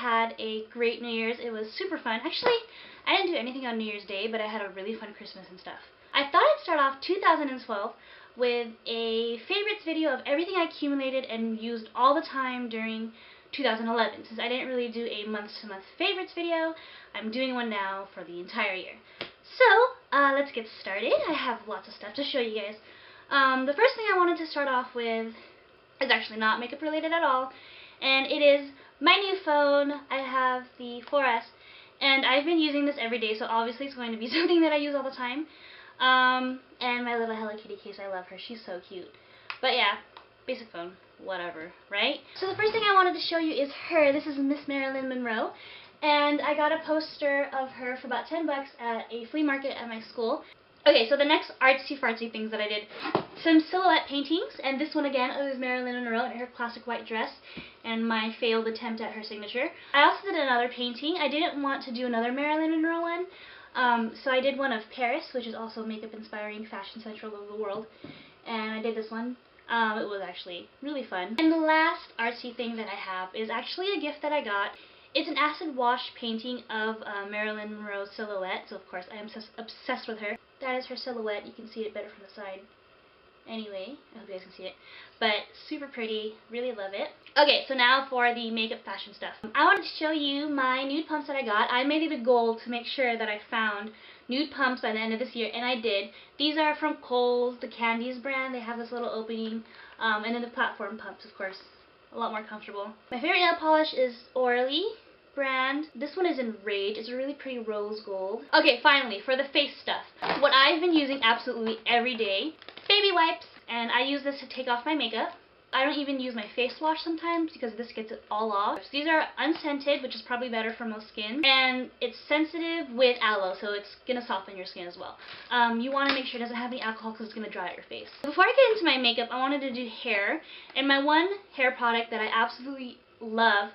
had a great New Year's. It was super fun. Actually, I didn't do anything on New Year's Day, but I had a really fun Christmas and stuff. I thought I'd start off 2012 with a favorites video of everything I accumulated and used all the time during 2011. Since I didn't really do a month-to-month favorites video, I'm doing one now for the entire year. So, let's get started. I have lots of stuff to show you guys. The first thing I wanted to start off with is actually not makeup related at all, and it is my new phone. I have the 4S, and I've been using this every day, so obviously it's going to be something that I use all the time. And my little Hello Kitty case, I love her. She's so cute. But yeah, basic phone, whatever, right? So the first thing I wanted to show you is her. This is Miss Marilyn Monroe, and I got a poster of her for about 10 bucks at a flea market at my school. Okay, so the next artsy-fartsy things that I did, some silhouette paintings, and this one again is Marilyn Monroe in her classic white dress, and my failed attempt at her signature. I also did another painting. I didn't want to do another Marilyn Monroe one, so I did one of Paris, which is also makeup inspiring fashion central of the world, and I did this one. It was actually really fun. And the last artsy thing that I have is actually a gift that I got. It's an acid wash painting of Marilyn Monroe's silhouette, so of course I am obsessed with her. That is her silhouette. You can see it better from the side. Anyway, I hope you guys can see it. But super pretty. Really love it. Okay, so now for the makeup fashion stuff. I wanted to show you my nude pumps that I got. I made it a goal to make sure that I found nude pumps by the end of this year, and I did. These are from Kohl's, the Candies brand. They have this little opening. And then the platform pumps, of course. A lot more comfortable. My favorite nail polish is Orly brand. This one is in Rage. It's a really pretty rose gold. Okay, finally, for the face stuff. What I've been using absolutely every day, baby wipes, and I use this to take off my makeup. I don't even use my face wash sometimes because this gets it all off. These are unscented, which is probably better for most skin, and it's sensitive with aloe, so it's gonna soften your skin as well. You want to make sure it doesn't have any alcohol because it's gonna dry out your face. Before I get into my makeup, I wanted to do hair, and my one hair product that I absolutely love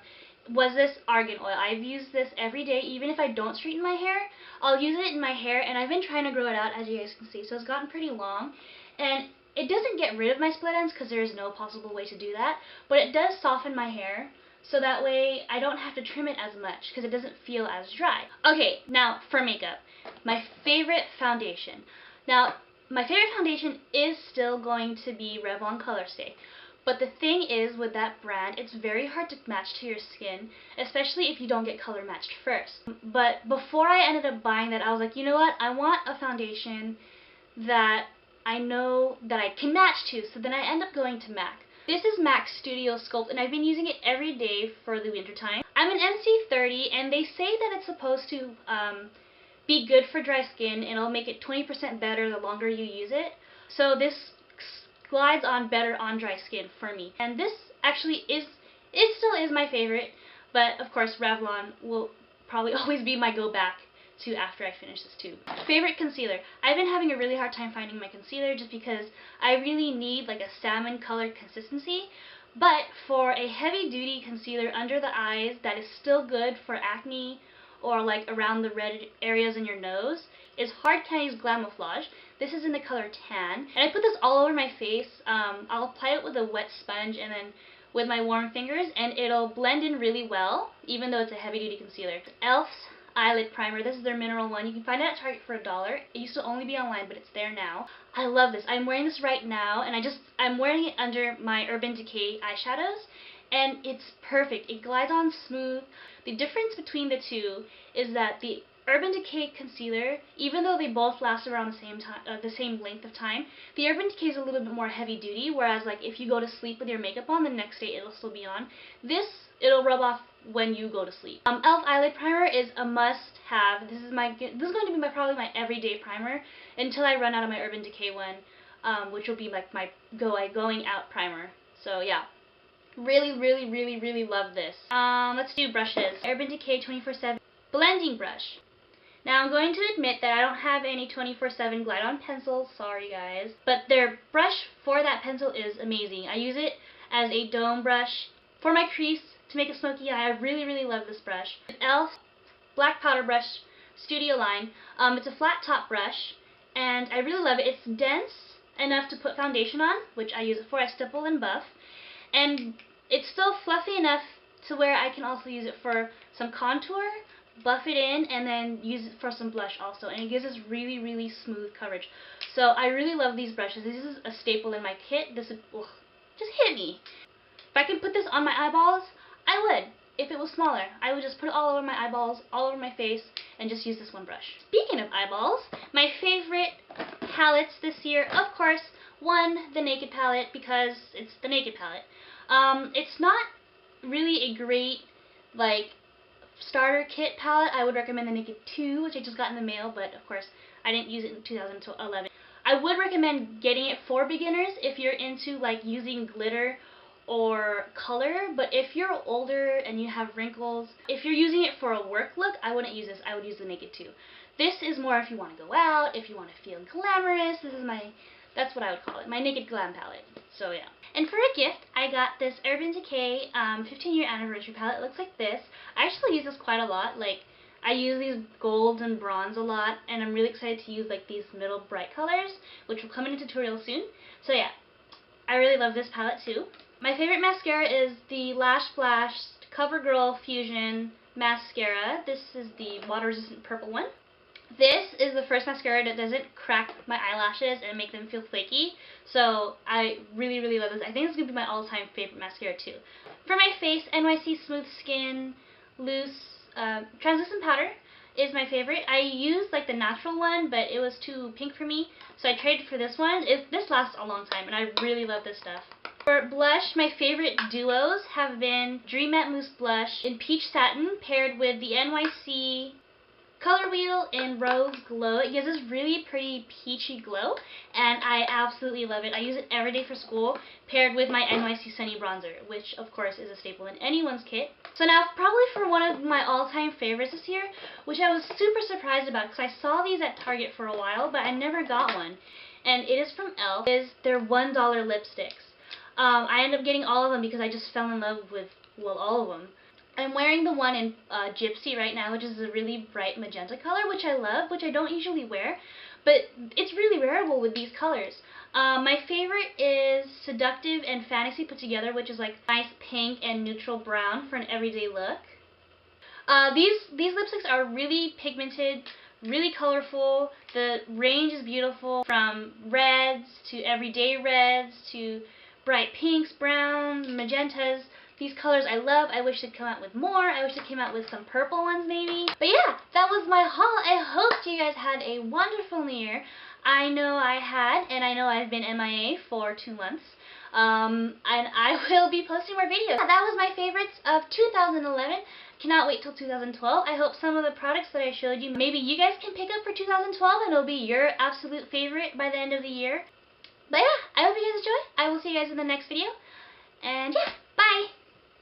was this argan oil. I've used this every day. Even if I don't straighten my hair, I'll use it in my hair, and I've been trying to grow it out, as you guys can see, so it's gotten pretty long, and it doesn't get rid of my split ends because there is no possible way to do that, but it does soften my hair, so that way I don't have to trim it as much because it doesn't feel as dry. Okay, now for makeup. My favorite foundation. Now, my favorite foundation is still going to be Revlon Color Stay. But the thing is, with that brand, it's very hard to match to your skin, especially if you don't get color matched first. But before I ended up buying that, I was like, you know what? I want a foundation that I know that I can match to, so then I end up going to MAC. This is MAC's Studio Sculpt, and I've been using it every day for the winter time. I'm an NC30, and they say that it's supposed to be good for dry skin, and it'll make it 20% better the longer you use it. So this glides on better on dry skin for me. And this actually still is my favorite, but of course Revlon will probably always be my go back to after I finish this tube. Favorite concealer. I've been having a really hard time finding my concealer just because I really need like a salmon colored consistency, but for a heavy duty concealer under the eyes that is still good for acne or like around the red areas in your nose is Hard Candy's Glamouflage. This is in the color Tan, and I put this all over my face. I'll apply it with a wet sponge and then with my warm fingers, and it'll blend in really well, even though it's a heavy-duty concealer. e.l.f.'s Eyelid Primer. This is their mineral one. You can find it at Target for $1. It used to only be online, but it's there now. I love this. I'm wearing this right now, and I'm wearing it under my Urban Decay eyeshadows, and it's perfect. It glides on smooth. The difference between the two is that the Urban Decay concealer, even though they both last around the same length of time, the Urban Decay is a little bit more heavy duty, whereas like if you go to sleep with your makeup on, the next day it'll still be on. This, it'll rub off when you go to sleep. e.l.f. Eyelid Primer is a must-have. This is going to be probably my everyday primer until I run out of my Urban Decay one, which will be like my going out primer. So yeah. Really love this. Let's do brushes. Urban Decay 24/7 blending brush. Now I'm going to admit that I don't have any 24/7 Glide On pencils, sorry guys, but their brush for that pencil is amazing. I use it as a dome brush for my crease to make a smoky eye. I really love this brush. e.l.f. Black Powder Brush Studio Line. It's a flat top brush, and I really love it. It's dense enough to put foundation on, which I use it for. I stipple and buff, and it's still fluffy enough to where I can also use it for some contour, buff it in, and then use it for some blush also. And it gives us really, really smooth coverage. So I really love these brushes. This is a staple in my kit. This would, ugh, just hit me. If I could put this on my eyeballs, I would. If it was smaller, I would just put it all over my eyeballs, all over my face, and just use this one brush. Speaking of eyeballs, my favorite palettes this year, of course, one, the Naked palette, because it's the Naked palette. It's not really a great, like, starter kit palette. I would recommend the Naked 2, which I just got in the mail, but of course, I didn't use it in 2011. I would recommend getting it for beginners if you're into, like, using glitter or color, but if you're older and you have wrinkles, if you're using it for a work look, I wouldn't use this. I would use the Naked 2. This is more if you want to go out, if you want to feel glamorous. This is that's what I would call it, my Naked Glam palette. So yeah. And for a gift, I got this Urban Decay 15-year anniversary palette. It looks like this. I actually use this quite a lot. Like, I use these golds and bronze a lot, and I'm really excited to use like these middle bright colors, which will come in a tutorial soon. So yeah, I really love this palette too. My favorite mascara is the Lash Blast CoverGirl Fusion Mascara. This is the water-resistant purple one. This is the first mascara that doesn't crack my eyelashes and make them feel flaky. So I really, really love this. I think this is going to be my all-time favorite mascara too. For my face, NYC Smooth Skin Loose Translucent Powder is my favorite. I used like the natural one, but it was too pink for me, so I traded for this one. This lasts a long time, and I really love this stuff. For blush, my favorite duos have been Dream Matte Mousse Blush in Peach Satin paired with the NYC Color Wheel in Rose Glow. It gives this really pretty peachy glow, and I absolutely love it. I use it every day for school, paired with my NYC Sunny Bronzer, which of course is a staple in anyone's kit. So now, probably for one of my all-time favorites this year, which I was super surprised about because I saw these at Target for a while, but I never got one, and it is from e.l.f., is their $1 lipsticks. I ended up getting all of them because I just fell in love with, well, all of them. I'm wearing the one in Gypsy right now, which is a really bright magenta color, which I love, which I don't usually wear, but it's really wearable with these colors. My favorite is Seductive and Fantasy put together, which is like nice pink and neutral brown for an everyday look. These lipsticks are really pigmented, really colorful. The range is beautiful, from reds to everyday reds to bright pinks, browns, magentas. These colors I love. I wish they'd come out with more. I wish they came out with some purple ones maybe. But yeah, that was my haul. I hope you guys had a wonderful New Year. I know I had, and I know I've been MIA for 2 months. And I will be posting more videos. That was my favorites of 2011. Cannot wait till 2012. I hope some of the products that I showed you, maybe you guys can pick up for 2012 and it'll be your absolute favorite by the end of the year. But yeah, I hope you guys enjoy. I will see you guys in the next video. And yeah.